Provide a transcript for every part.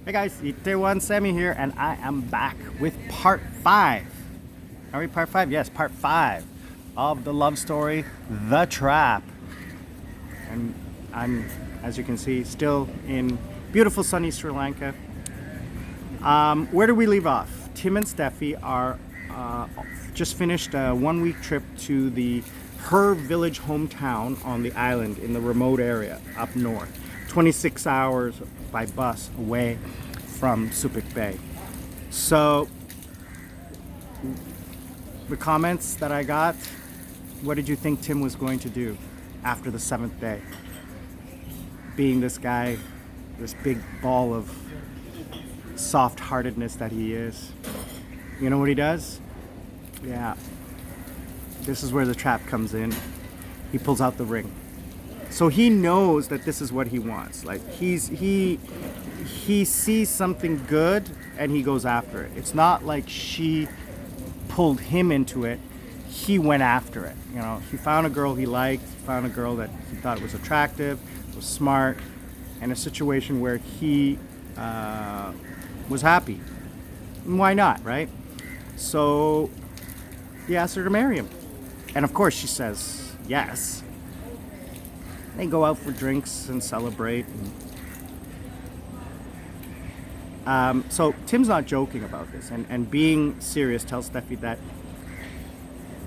Hey guys, Itaewon Sammy here, and I am back with part 5. Are we part 5? Yes, part 5 of the love story, The Trap. And I'm, as you can see, still in beautiful sunny Sri Lanka. Where do we leave off? Tim and Steffi are just finished a 1-week trip to her village hometown on the island in the remote area up north. 26 hours by bus away from Subic Bay. So the comments that I got, what did you think Tim was going to do after the 7th day? Being this guy, this big ball of soft-heartedness that he is. You know what he does? Yeah. This is where the trap comes in. He pulls out the ring. So he knows that this is what he wants. Like he sees something good and he goes after it. It's not like she pulled him into it. He went after it. You know, he found a girl he liked, found a girl that he thought was attractive, was smart, and a situation where he was happy. And why not, right? So he asked her to marry him. And of course she says yes. They go out for drinks and celebrate. So Tim's not joking about this, and being serious tells Steffi that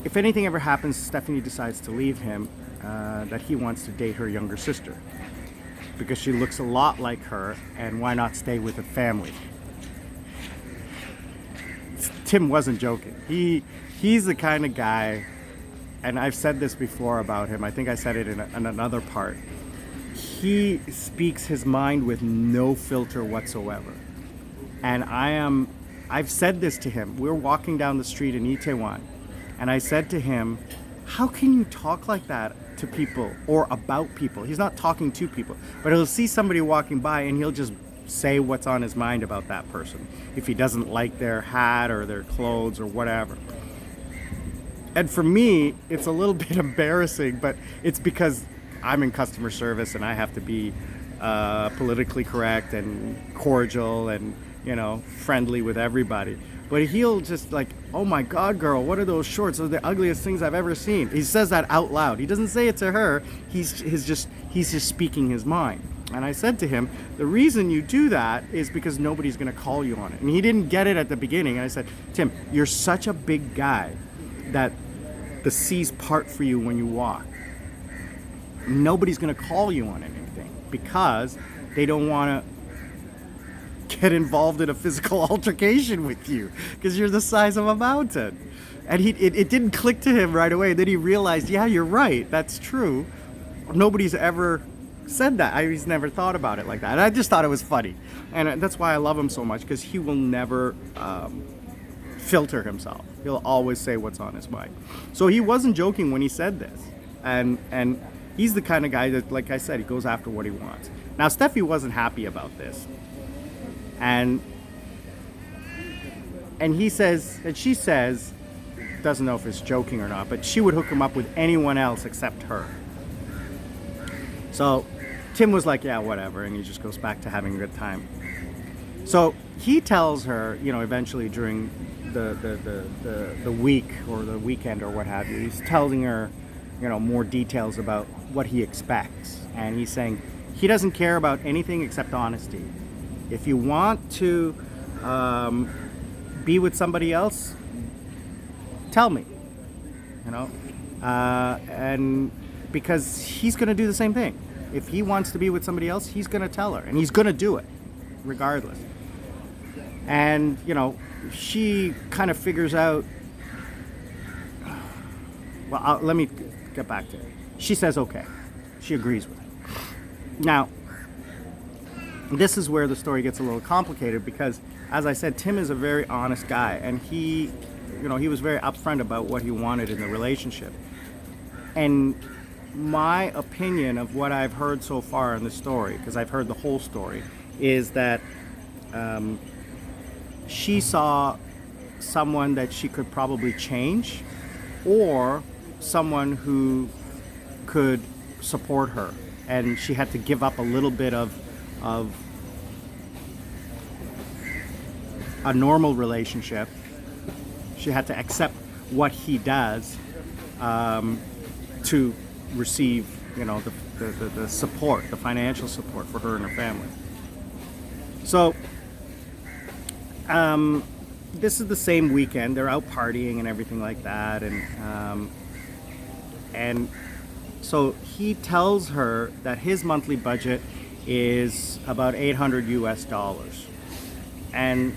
if anything ever happens, Stephanie decides to leave him, that he wants to date her younger sister because she looks a lot like her, and why not stay with the family? Tim wasn't joking. He's the kind of guy, and I've said this before about him. I think I said it in another part. He speaks his mind with no filter whatsoever. And I've said this to him. We're walking down the street in Itaewon, and I said to him, how can you talk like that to people or about people? He's not talking to people, but he'll see somebody walking by and he'll just say what's on his mind about that person. If he doesn't like their hat or their clothes or whatever. And for me, it's a little bit embarrassing, but it's because I'm in customer service and I have to be politically correct and cordial and, you know, friendly with everybody. But he'll just like, oh my God, girl, what are those shorts? Those are the ugliest things I've ever seen. He says that out loud. He doesn't say it to her. He's just speaking his mind. And I said to him, the reason you do that is because nobody's going to call you on it. And he didn't get it at the beginning. And I said, Tim, you're such a big guy that the seas part for you when you walk. Nobody's going to call you on anything because they don't want to get involved in a physical altercation with you because you're the size of a mountain. And it didn't click to him right away. Then he realized, yeah, you're right. That's true. Nobody's ever said that. He's never thought about it like that. And I just thought it was funny. And that's why I love him so much, because he will never filter himself. He'll always say what's on his mind. So he wasn't joking when he said this. And he's the kind of guy that, like I said, he goes after what he wants. Now, Steffi wasn't happy about this. And he says, and she says, doesn't know if it's joking or not, but she would hook him up with anyone else except her. So Tim was like, yeah, whatever, and he just goes back to having a good time. So he tells her, you know, eventually during the week or the weekend or what have you, he's telling her, you know, more details about what he expects. And he's saying he doesn't care about anything except honesty. If you want to be with somebody else, tell me, you know, and because he's going to do the same thing. If he wants to be with somebody else, he's going to tell her, and he's going to do it regardless. And, you know, she kind of figures out, well, let me get back to it. She says, okay. She agrees with it. Now, this is where the story gets a little complicated because, as I said, Tim is a very honest guy, and he was very upfront about what he wanted in the relationship. And my opinion of what I've heard so far in the story, because I've heard the whole story, is that she saw someone that she could probably change, or someone who could support her, and she had to give up a little bit of a normal relationship. She had to accept what he does to receive, the support, the financial support for her and her family. So this is the same weekend. They're out partying and everything like that, and so he tells her that his monthly budget is about $800 US, and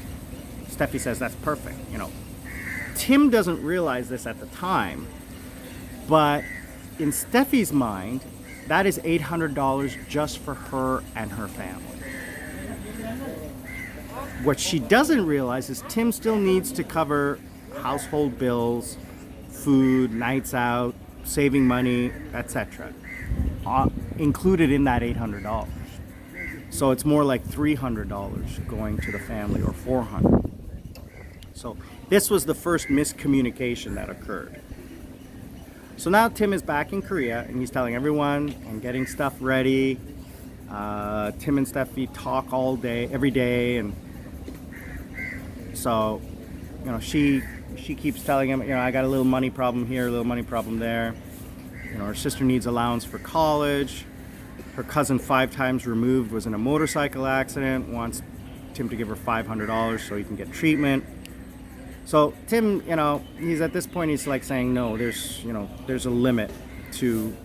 Steffi says that's perfect. Tim doesn't realize this at the time, but in Steffi's mind, that is $800 just for her and her family. What she doesn't realize is Tim still needs to cover household bills, food, nights out, saving money, etc. Included in that $800. So it's more like $300 going to the family, or $400. So this was the first miscommunication that occurred. So now Tim is back in Korea and he's telling everyone and getting stuff ready. Tim and Steffi talk all day, every day, and so she keeps telling him, I got a little money problem here, a little money problem there. Her sister needs allowance for college. Her cousin 5 times removed was in a motorcycle accident, wants Tim to give her $500 so he can get treatment. So Tim, he's at this point, he's like saying, no, there's a limit to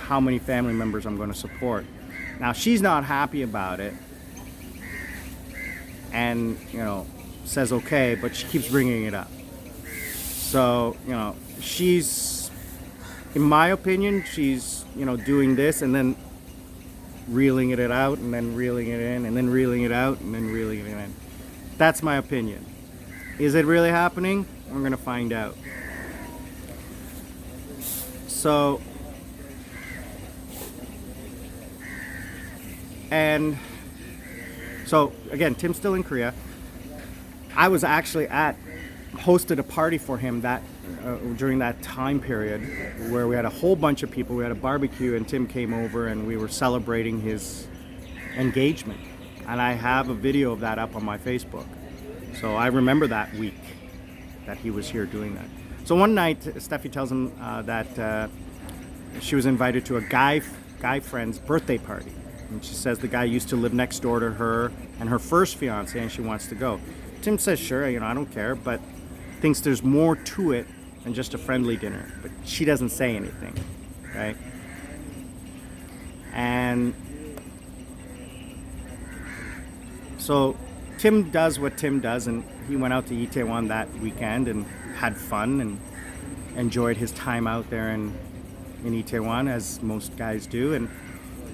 how many family members I'm going to support. Now she's not happy about it, and says okay, but she keeps bringing it up. So she's, in my opinion, she's doing this and then reeling it out, and then reeling it in, and then reeling it out, and then reeling it in. That's my opinion. Is it really happening? We're gonna find out. So, again, Tim's still in Korea. I was actually hosted a party for him during that time period, where we had a whole bunch of people. We had a barbecue, and Tim came over, and we were celebrating his engagement. And I have a video of that up on my Facebook. So I remember that week that he was here doing that. So one night, Steffi tells him that she was invited to a guy friend's birthday party. And she says the guy used to live next door to her and her first fiance, and she wants to go. Tim says, sure, I don't care, but thinks there's more to it than just a friendly dinner. But she doesn't say anything, right? And so Tim does what Tim does, and he went out to Itaewon that weekend and had fun and enjoyed his time out there in Itaewon, as most guys do. And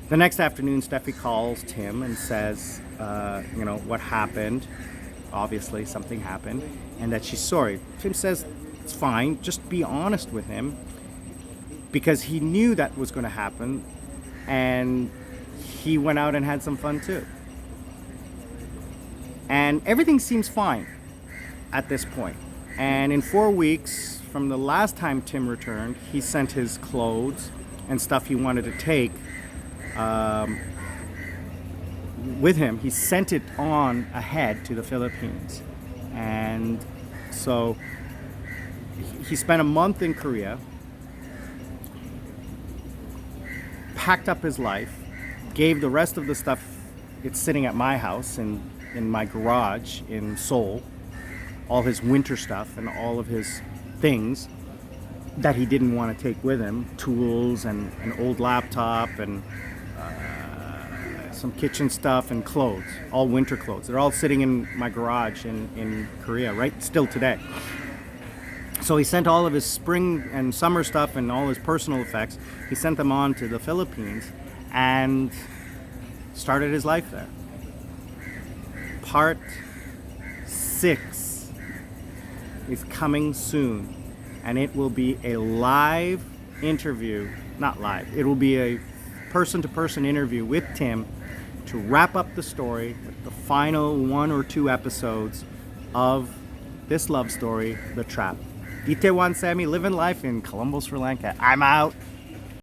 the next afternoon, Steffi calls Tim and says, what happened. Obviously, something happened, and that she's sorry. Tim says, it's fine, just be honest with him, because he knew that was going to happen, and he went out and had some fun too. And everything seems fine at this point. And in 4 weeks from the last time Tim returned, he sent his clothes and stuff he wanted to take with him. He sent it on ahead to the Philippines. And so he spent a month in Korea, packed up his life, gave the rest of the stuff, it's sitting at my house in my garage in Seoul, all his winter stuff and all of his things that he didn't want to take with him, tools and an old laptop and some kitchen stuff and clothes, all winter clothes. They're all sitting in my garage in Korea, right? Still today. So he sent all of his spring and summer stuff and all his personal effects, he sent them on to the Philippines and started his life there. Part 6 is coming soon, and it will be a live interview, not live, it will be a person-to-person interview with Tim to wrap up the story, the final 1 or 2 episodes of this love story, The Trap. Itaewon Sammy, living life in Colombo, Sri Lanka. I'm out.